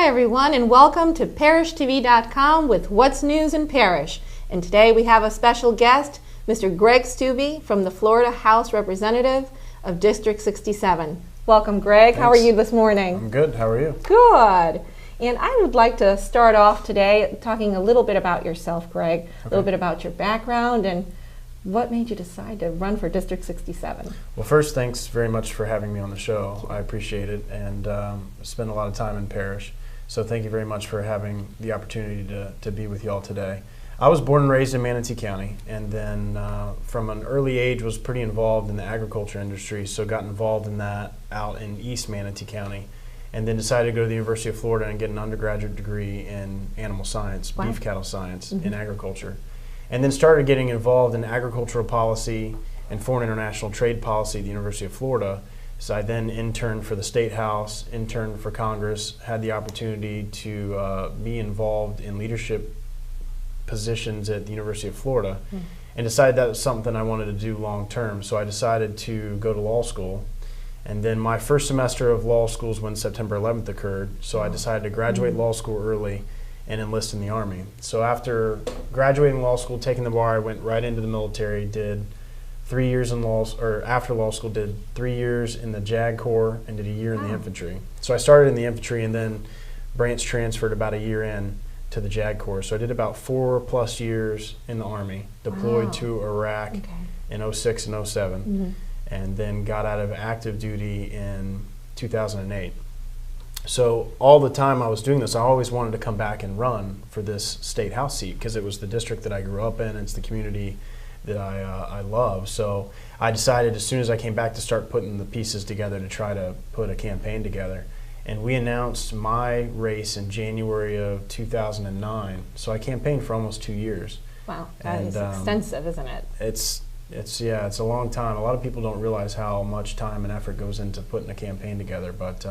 Hi everyone, and welcome to ParrishTV.com with What's News in Parrish. And today we have a special guest, Mr. GregStuebe from the Florida House Representative of District 67. Welcome, Greg. Thanks. How are you this morning? I'm good. How are you? Good. And I would like to start off today talking a little bit about yourself, Greg, a little bit about your background and what made you decide to run for District 67? Well, first, thanks very much for having me on the show. I appreciate it, and spend a lot of time in Parrish. So thank you very much for having the opportunity to be with you all today. I was born and raised in Manatee County, and then from an early age was pretty involved in the agriculture industry, so got involved in that out in East Manatee County, and then decided to go to the University of Florida and get an undergraduate degree in animal science, beef cattle science, in agriculture. And then started getting involved in agricultural policy and foreign international trade policy at the University of Florida. So I then interned for the State House, interned for Congress, had the opportunity to be involved in leadership positions at the University of Florida, and decided that was something I wanted to do long term. So I decided to go to law school. And then my first semester of law school is when September 11th occurred. So I decided to graduate law school early and enlist in the Army. So after graduating law school, taking the bar, I went right into the military, did 3 years in after law school, did 3 years in the JAG Corps and did a year in the infantry. So I started in the infantry and then branch transferred about a year in to the JAG Corps. So I did about 4+ years in the Army, deployed to Iraq in 06 and 07, and then got out of active duty in 2008. So all the time I was doing this, I always wanted to come back and run for this state house seat because it was the district that I grew up in. It's the community that I love. So I decided as soon as I came back to start putting the pieces together to try to put a campaign together. And we announced my race in January of 2009. So I campaigned for almost 2 years. Wow, that is extensive, isn't it? It's a long time. A lot of people don't realize how much time and effort goes into putting a campaign together, but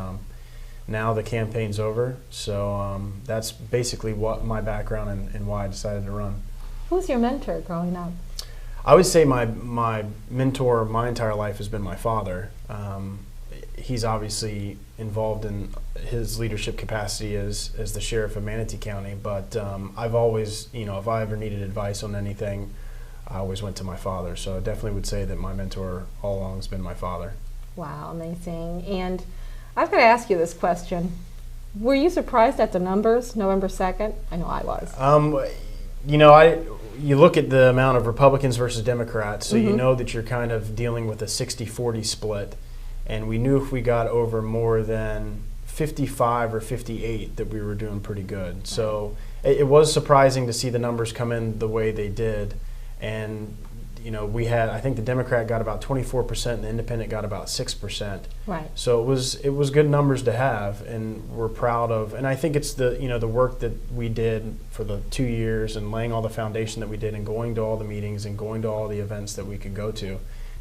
now the campaign's over, so that's basically what my background and why I decided to run. Who was your mentor growing up? I would say my mentor my entire life has been my father. He's obviously involved in his leadership capacity as the sheriff of Manatee County, but I've always, if I ever needed advice on anything, I always went to my father. So I definitely would say that my mentor all along has been my father. Wow, amazing. And I've got to ask you this question. Were you surprised at the numbers, November 2nd? I know I was. You look at the amount of Republicans versus Democrats, so you know that you're kind of dealing with a 60-40 split. And we knew if we got over more than 55 or 58 that we were doing pretty good. So it was surprising to see the numbers come in the way they did. And I think the Democrat got about 24% and the Independent got about 6%. Right. So it was good numbers to have, and we're proud of. And I think it's the work that we did for the 2 years and laying all the foundation that we did and going to all the meetings and going to all the events that we could go to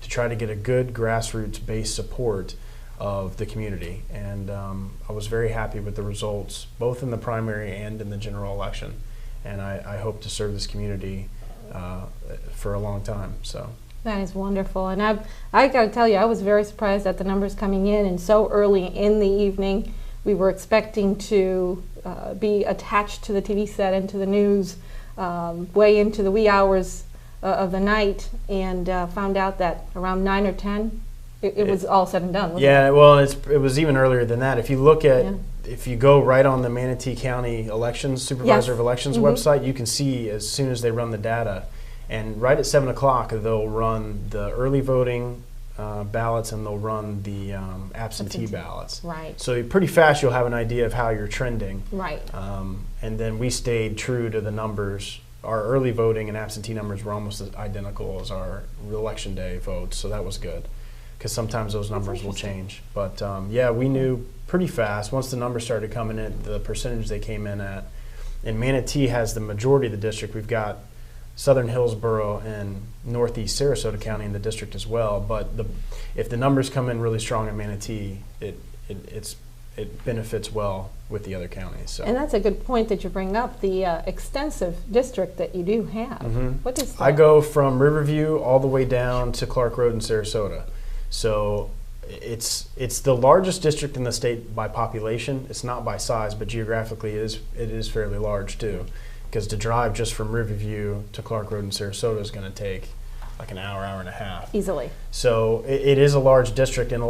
try to get a good grassroots-based support of the community. And I was very happy with the results, both in the primary and in the general election. And I hope to serve this community for a long time. So that is wonderful. And I got to tell you, I was very surprised at the numbers coming in, and so early in the evening. We were expecting to be attached to the TV set and to the news way into the wee hours of the night, and found out that around 9 or 10 it was all said and done, wasn't it? Well, it was even earlier than that. If you look at if you go right on the Manatee County Elections, Supervisor of Elections website, you can see as soon as they run the data. And right at 7 o'clock, they'll run the early voting ballots and they'll run the absentee ballots. Right. So pretty fast you'll have an idea of how you're trending. Right. And then we stayed true to the numbers. Our early voting and absentee numbers were almost as identical as our election day votes, so that was good. Because sometimes those numbers will change. But we knew pretty fast, once the numbers started coming in, the percentage they came in at. And Manatee has the majority of the district. We've got Southern Hillsborough and Northeast Sarasota County in the district as well. But if the numbers come in really strong in Manatee, it benefits well with the other counties. So. And that's a good point that you bring up, the extensive district that you do have. What is that? I go from Riverview all the way down to Clark Road in Sarasota. So it's the largest district in the state by population. It's not by size, but geographically it is fairly large too. Because to drive just from Riverview to Clark Road in Sarasota is going to take like an hour, hour and a half. Easily. So it is a large district, and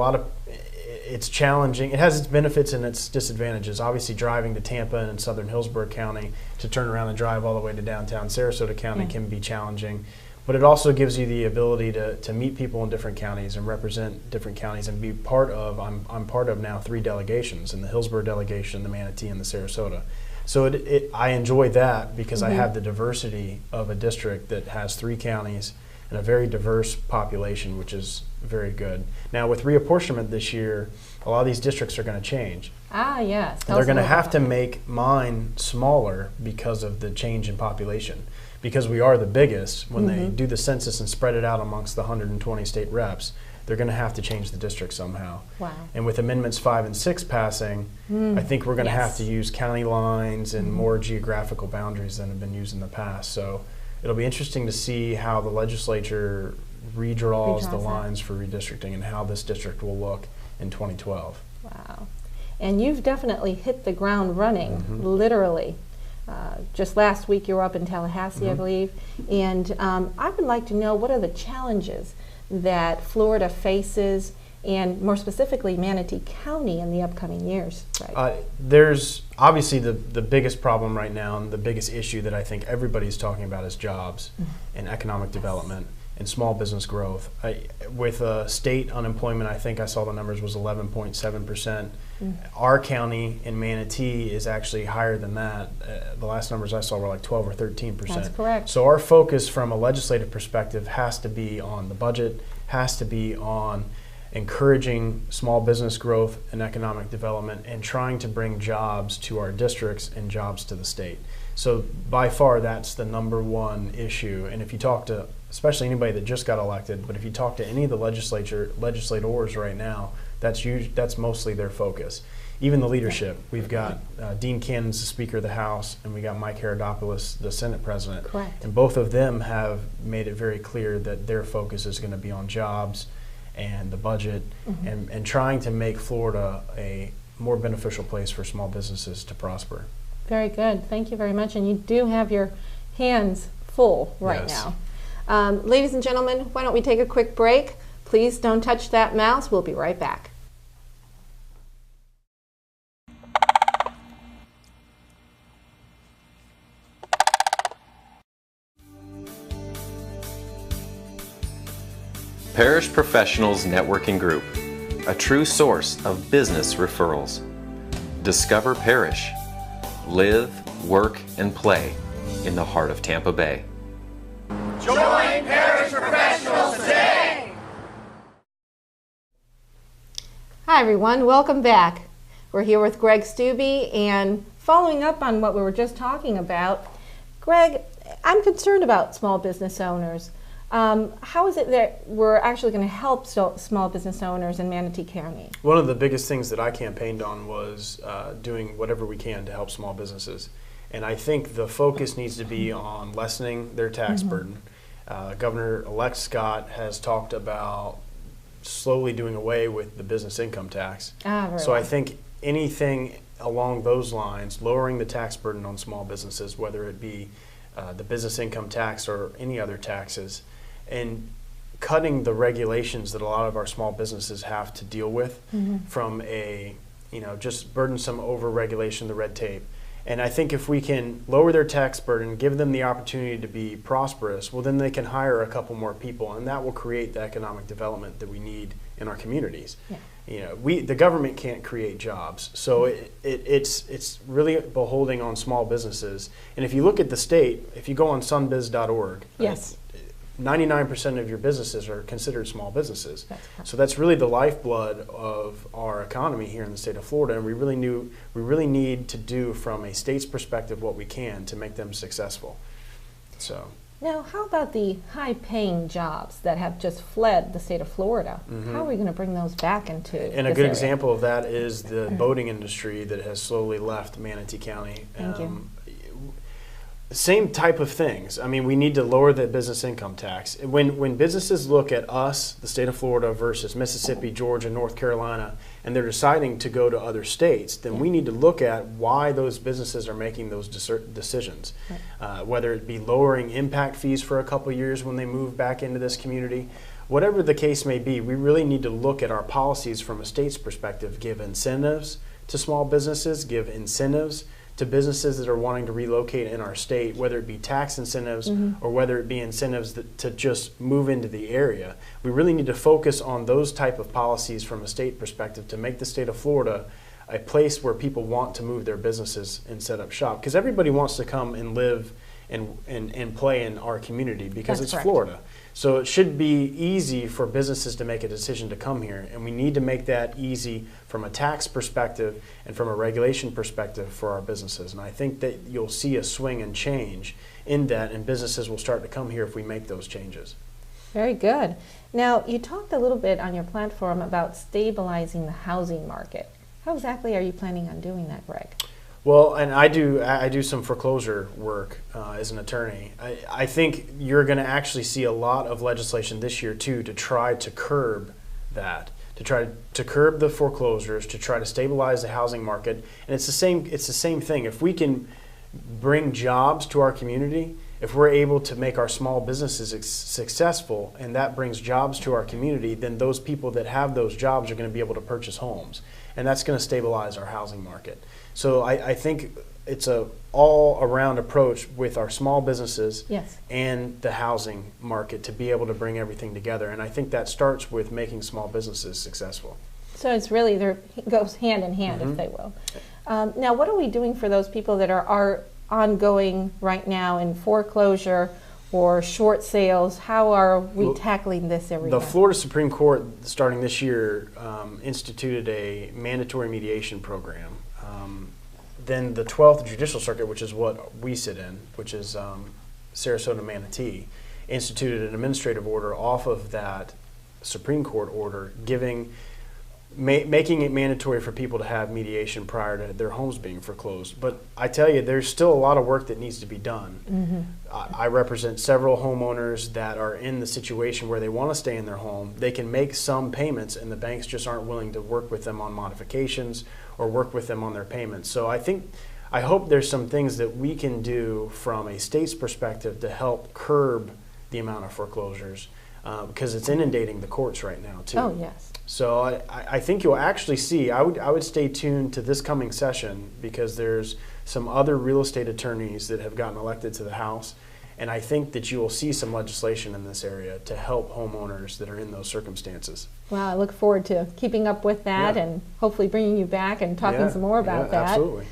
it's challenging. It has its benefits and its disadvantages. Obviously, driving to Tampa and Southern Hillsborough County to turn around and drive all the way to downtown Sarasota County can be challenging. But it also gives you the ability to meet people in different counties and represent different counties and be part of, I'm part of now 3 delegations, in the Hillsborough delegation, the Manatee, and the Sarasota. So I enjoy that because I have the diversity of a district that has 3 counties and a very diverse population, which is very good. Now with reapportionment this year, a lot of these districts are going to change. Ah, yes. They're going to have to make mine smaller because of the change in population. Because we are the biggest, when they do the census and spread it out amongst the 120 state reps, they're going to have to change the district somehow. Wow. And with Amendments 5 and 6 passing, I think we're going to have to use county lines and more geographical boundaries than have been used in the past. So it'll be interesting to see how the legislature redraws the lines for redistricting and how this district will look in 2012. Wow. And you've definitely hit the ground running, literally. Just last week you were up in Tallahassee, I believe. And I would like to know, what are the challenges that Florida faces, and more specifically Manatee County, in the upcoming years? Right. There's obviously the biggest problem right now, and the biggest issue that I think everybody's talking about is jobs and economic development and small business growth. With state unemployment, I think I saw the numbers was 11.7%. Our county in Manatee is actually higher than that. The last numbers I saw were like 12 or 13%. That's correct. So our focus from a legislative perspective has to be on the budget, has to be on encouraging small business growth and economic development, and trying to bring jobs to our districts and jobs to the state. So by far that's the #1 issue. And if you talk to, especially anybody that just got elected, but if you talk to any of the legislators right now, that's mostly their focus. Even the leadership, we've got Dean Cannon's the Speaker of the House, and we got Mike Herodopoulos, the Senate President. Correct. And both of them have made it very clear that their focus is going to be on jobs and the budget, and trying to make Florida a more beneficial place for small businesses to prosper. Very good. Thank you very much. And you do have your hands full right now. Ladies and gentlemen, why don't we take a quick break? Please don't touch that mouse. We'll be right back. Parrish Professionals Networking Group, a true source of business referrals. Discover Parrish. Live, work, and play in the heart of Tampa Bay. Join Parrish Professionals today! Hi everyone, welcome back. We're here with GregStuebe, and following up on what we were just talking about, Greg, I'm concerned about small business owners. How is it that we're actually going to help small business owners in Manatee County? One of the biggest things that I campaigned on was doing whatever we can to help small businesses. And I think the focus needs to be on lessening their tax burden. Governor-elect Scott has talked about slowly doing away with the business income tax. So I think anything along those lines, lowering the tax burden on small businesses, whether it be the business income tax or any other taxes, and cutting the regulations that a lot of our small businesses have to deal with from a, just burdensome over-regulation, the red tape. And I think if we can lower their tax burden, give them the opportunity to be prosperous, well then they can hire a couple more people, and that will create the economic development that we need in our communities. The government can't create jobs, so it's really beholding on small businesses. And if you look at the state, if you go on sunbiz.org, yes, 99% of your businesses are considered small businesses. So that's really the lifeblood of our economy here in the state of Florida, and we really need to do from a state's perspective what we can to make them successful. So now, how about the high-paying jobs that have just fled the state of Florida? How are we going to bring those back into And a good example of that is the boating industry that has slowly left Manatee County. Thank you. Same type of things. I mean, we need to lower the business income tax. When businesses look at us, the state of Florida versus Mississippi, Georgia, North Carolina, and they're deciding to go to other states, then we need to look at why those businesses are making those decisions. Right. Whether it be lowering impact fees for a couple years when they move back into this community, whatever the case may be, we really need to look at our policies from a state's perspective, give incentives to small businesses, give incentives to businesses that are wanting to relocate in our state, whether it be tax incentives or whether it be incentives to just move into the area. We really need to focus on those type of policies from a state perspective to make the state of Florida a place where people want to move their businesses and set up shop. Because everybody wants to come and live and play in our community because it's Florida. So it should be easy for businesses to make a decision to come here, and we need to make that easy from a tax perspective and from a regulation perspective for our businesses. And I think that you'll see a swing and change in that, and businesses will start to come here if we make those changes. Very good. Now, you talked a little bit on your platform about stabilizing the housing market. How exactly are you planning on doing that, Greg? Well, and I do some foreclosure work as an attorney. I think you're going to actually see a lot of legislation this year too to try to curb that, to try to curb the foreclosures, to try to stabilize the housing market. And it's the same thing. If we can bring jobs to our community, if we're able to make our small businesses successful and that brings jobs to our community, then those people that have those jobs are going to be able to purchase homes. And that's going to stabilize our housing market. So I think it's a all-around approach with our small businesses and the housing market to be able to bring everything together. And I think that starts with making small businesses successful. So it's really, it goes hand in hand, if they will. Now, what are we doing for those people that are ongoing right now in foreclosure or short sales? How are we tackling this every year? The Florida Supreme Court, starting this year, instituted a mandatory mediation program. Then the 12th Judicial Circuit, which is what we sit in, which is Sarasota, Manatee, instituted an administrative order off of that Supreme Court order, making it mandatory for people to have mediation prior to their homes being foreclosed. But I tell you, there's still a lot of work that needs to be done. I represent several homeowners that are in the situation where they want to stay in their home. They can make some payments, and the banks just aren't willing to work with them on modifications or work with them on their payments. So I hope there's some things that we can do from a state's perspective to help curb the amount of foreclosures, because it's inundating the courts right now too. Oh, yes. So I think you'll actually see, I would stay tuned to this coming session, because there's some other real estate attorneys that have gotten elected to the House, and I think that you will see some legislation in this area to help homeowners that are in those circumstances. Well, I look forward to keeping up with that and hopefully bringing you back and talking some more about that. Absolutely.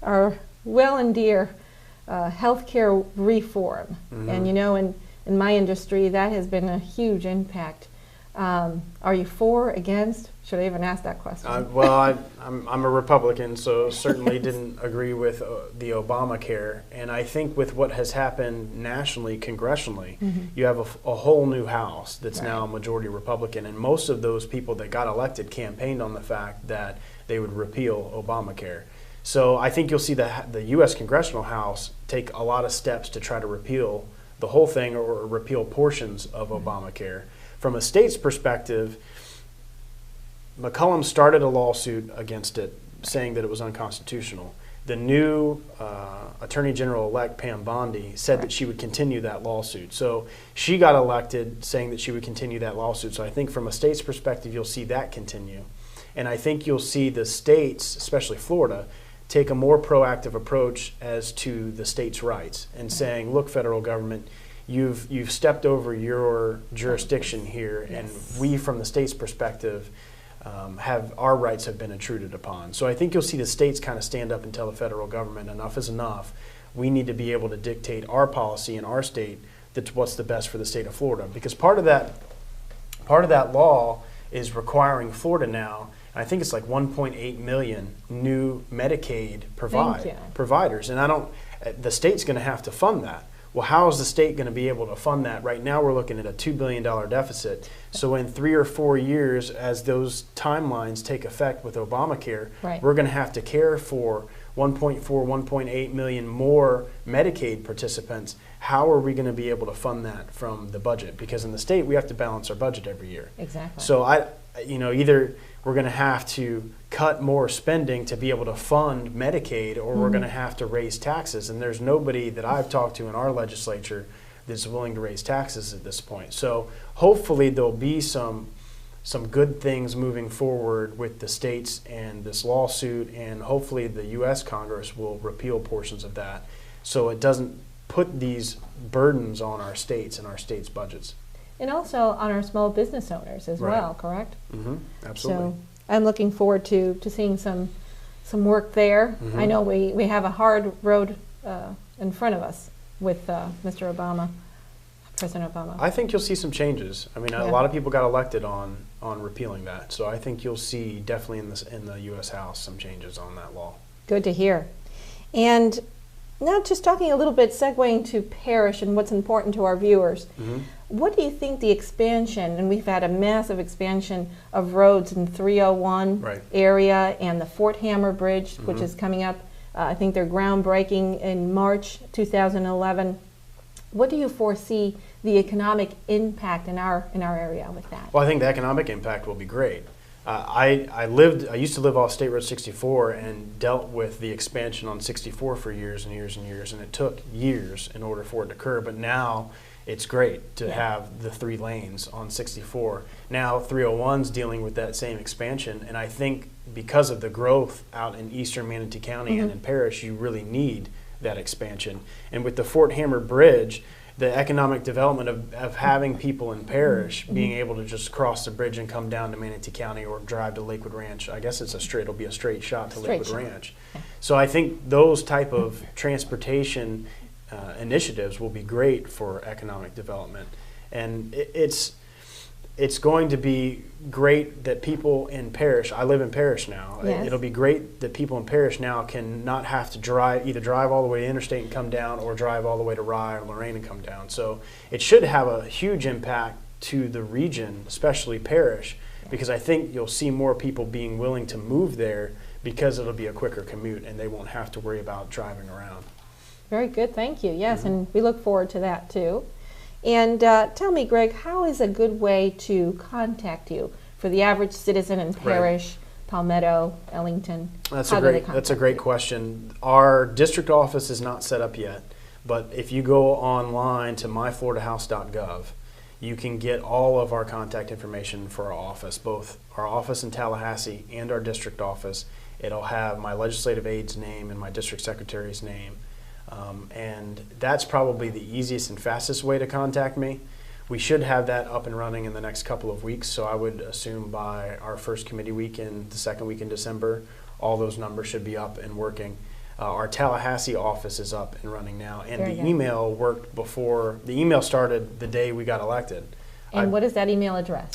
Our well and dear healthcare reform. And you know, in my industry, that has been a huge impact. Are you for, against? Should I even ask that question? Well, I'm a Republican, so certainly didn't agree with the Obamacare. And I think with what has happened nationally, congressionally, you have a whole new House that's now a majority Republican. And most of those people that got elected campaigned on the fact that they would repeal Obamacare. So I think you'll see the U.S. Congressional House take a lot of steps to try to repeal the whole thing or repeal portions of Obamacare. From a state's perspective, McCollum started a lawsuit against it, saying that it was unconstitutional. The new Attorney General-elect Pam Bondi said that she would continue that lawsuit. So she got elected saying that she would continue that lawsuit. So I think from a state's perspective, you'll see that continue. And I think you'll see the states, especially Florida, take a more proactive approach as to the state's rights and saying, look, federal government, you've stepped over your jurisdiction here, and we, from the state's perspective, our rights have been intruded upon. So I think you'll see the states kind of stand up and tell the federal government, enough is enough. We need to be able to dictate our policy in our state, that's what's the best for the state of Florida. Because part of that law is requiring Florida now, I think it's like 1.8 million new Medicaid providers, and the state's going to have to fund that. Well, how is the state going to be able to fund that? Right now we're looking at a $2 billion deficit. So in 3 or 4 years, as those timelines take effect with Obamacare, we're going to have to care for 1.4, 1.8 million more Medicaid participants, how are we going to be able to fund that from the budget? Because in the state, we have to balance our budget every year. Exactly. So either we're going to have to cut more spending to be able to fund Medicaid, or we're going to have to raise taxes. And there's nobody that I've talked to in our legislature that's willing to raise taxes at this point. So hopefully there'll be some good things moving forward with the states and this lawsuit, and hopefully the U.S. Congress will repeal portions of that so it doesn't put these burdens on our states and our states' budgets. And also on our small business owners as well, correct? Absolutely. So I'm looking forward to seeing some work there. I know we have a hard road in front of us with Mr. Obama, President Obama. I think you'll see some changes. I mean, a lot of people got elected on repealing that, so I think you'll see definitely in the U.S. House some changes on that law. Good to hear. And now just talking a little bit, segueing to Parrish and what's important to our viewers. What do you think the expansion, and we've had a massive expansion of roads in 301 area and the Fort Hammer Bridge, which is coming up. I think they're groundbreaking in March 2011. What do you foresee the economic impact in our area with that? Well, I think the economic impact will be great. I used to live off State Road 64 and dealt with the expansion on 64 for years and years and years, and it took years in order for it to occur. But now it's great to have the 3 lanes on 64. Now 301's dealing with that same expansion, and I think because of the growth out in eastern Manatee County and in Parrish, you really need that expansion. And with the Fort Hammer Bridge, the economic development of having people in Parrish being able to just cross the bridge and come down to Manatee County or drive to Lakewood Ranch. I guess it'll be a straight shot to Lakewood Ranch. So I think those type of transportation initiatives will be great for economic development. And it's going to be great that people in Parrish, I live in Parrish now, it'll be great that people in Parrish now can not have to either drive all the way to interstate and come down, or drive all the way to Rye or Lorain and come down. So it should have a huge impact to the region, especially Parrish, because I think you'll see more people being willing to move there because it'll be a quicker commute and they won't have to worry about driving around. Very good, thank you. Yes, and we look forward to that too. And tell me, Greg, how is a good way to contact you for the average citizen in Parrish, Palmetto, Ellington? That's a great question. Our district office is not set up yet, but if you go online to myfloridahouse.gov, you can get all of our contact information for our office, both our office in Tallahassee and our district office. It'll have my legislative aide's name and my district secretary's name. And that's probably the easiest and fastest way to contact me. We should have that up and running in the next couple of weeks, so I would assume by our first committee week in the second week in December, all those numbers should be up and working. Our Tallahassee office is up and running now, and the email worked before. The email started the day we got elected. And what is that email address?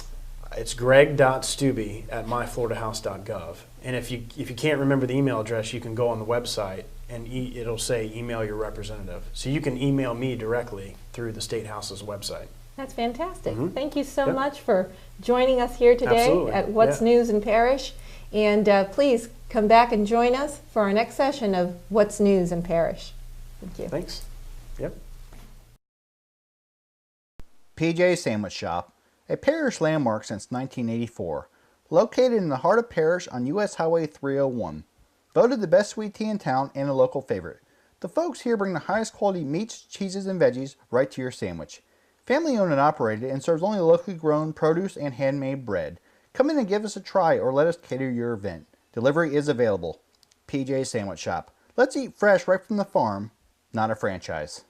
It's greg.stuebe@myfloridahouse.gov. And if you can't remember the email address, you can go on the website and it'll say email your representative. So you can email me directly through the State House's website. That's fantastic. Thank you so much for joining us here today at What's News in Parrish. And please come back and join us for our next session of What's News in Parrish. Thank you. Thanks. Yep. PJ Sandwich Shop, a Parrish landmark since 1984, located in the heart of Parrish on U.S. Highway 301. Voted the best sweet tea in town and a local favorite. The folks here bring the highest quality meats, cheeses, and veggies right to your sandwich. Family owned and operated, and serves only locally grown produce and handmade bread. Come in and give us a try or let us cater your event. Delivery is available. PJ Sandwich Shop. Let's eat fresh right from the farm, not a franchise.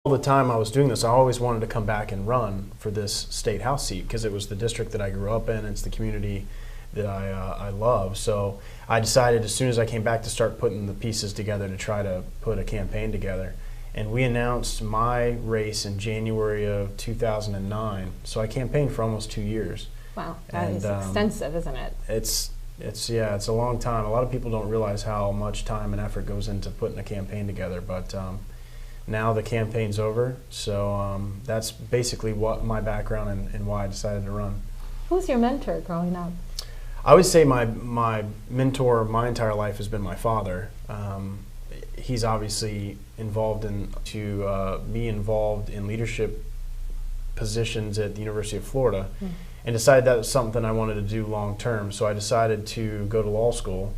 All the time I was doing this, I always wanted to come back and run for this state house seat because it was the district that I grew up in. It's the community that I love. So I decided as soon as I came back to start putting the pieces together to try to put a campaign together. And we announced my race in January of 2009. So I campaigned for almost 2 years. Wow, that is extensive, isn't it? It's a long time. A lot of people don't realize how much time and effort goes into putting a campaign together. But now the campaign's over, so that's basically what my background and why I decided to run. Who was your mentor growing up? I would say my mentor my entire life has been my father. He's obviously involved be involved in leadership positions at the University of Florida, and decided that was something I wanted to do long term. So I decided to go to law school.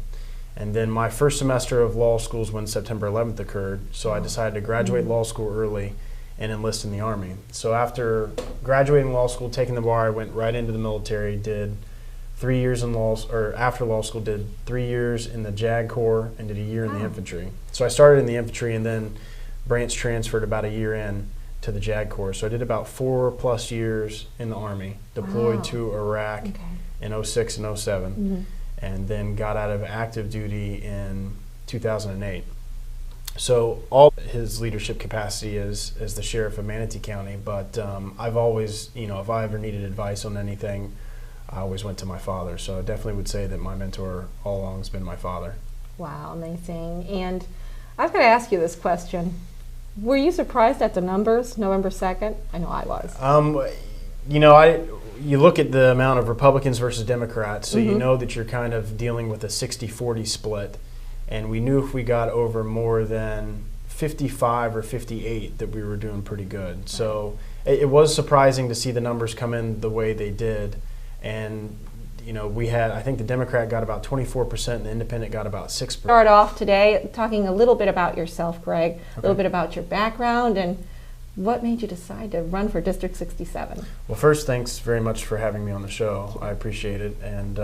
And then my first semester of law school is when September 11th occurred, so I decided to graduate law school early and enlist in the Army. So after graduating law school, taking the bar, I went right into the military, did 3 years in after law school, did 3 years in the JAG Corps and did a year in the infantry. So I started in the infantry and then branch transferred about a year in to the JAG Corps. So I did about 4+ years in the Army, deployed to Iraq in 06 and 07. And then got out of active duty in 2008. So all his leadership capacity is as the sheriff of Manatee County, but I've always, if I ever needed advice on anything, I always went to my father. So I definitely would say that my mentor all along has been my father. Wow, amazing. And I've got to ask you this question. Were you surprised at the numbers, November 2nd? I know I was. You look at the amount of Republicans versus Democrats, so you know that you're kind of dealing with a 60-40 split. And we knew if we got over more than 55 or 58 that we were doing pretty good. So it was surprising to see the numbers come in the way they did. And I think the Democrat got about 24% and the Independent got about 6%. Start off today talking a little bit about yourself, Greg, a little bit about your background and what made you decide to run for District 67? Well, first, thanks very much for having me on the show. I appreciate it, and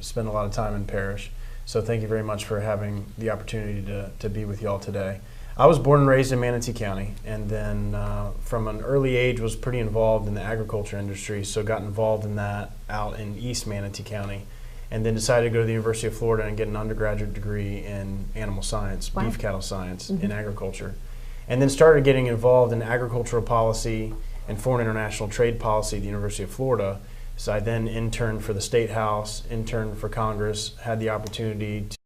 spend a lot of time in Parrish. So thank you very much for having the opportunity to be with y'all today. I was born and raised in Manatee County, and then from an early age was pretty involved in the agriculture industry, so got involved in that out in East Manatee County, and then decided to go to the University of Florida and get an undergraduate degree in animal science, beef cattle science, in agriculture. And then started getting involved in agricultural policy and foreign international trade policy at the University of Florida. So I then interned for the State House, interned for Congress, had the opportunity to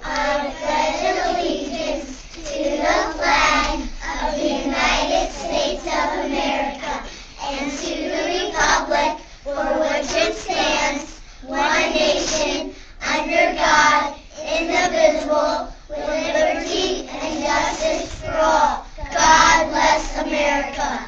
I pledge allegiance to the flag of the United States of America and to the republic for which it stands, one nation, under God, indivisible, with liberty and justice for all. God bless America.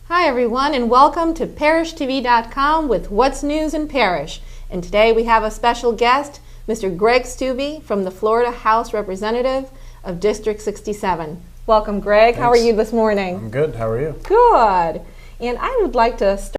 Hi everyone, and welcome to ParrishTV.com with What's News in Parrish. And today we have a special guest, Mr. GregStuebe from the Florida House Representative of District 67. Welcome, Greg. Thanks. How are you this morning? I'm good. How are you? Good. And I would like to start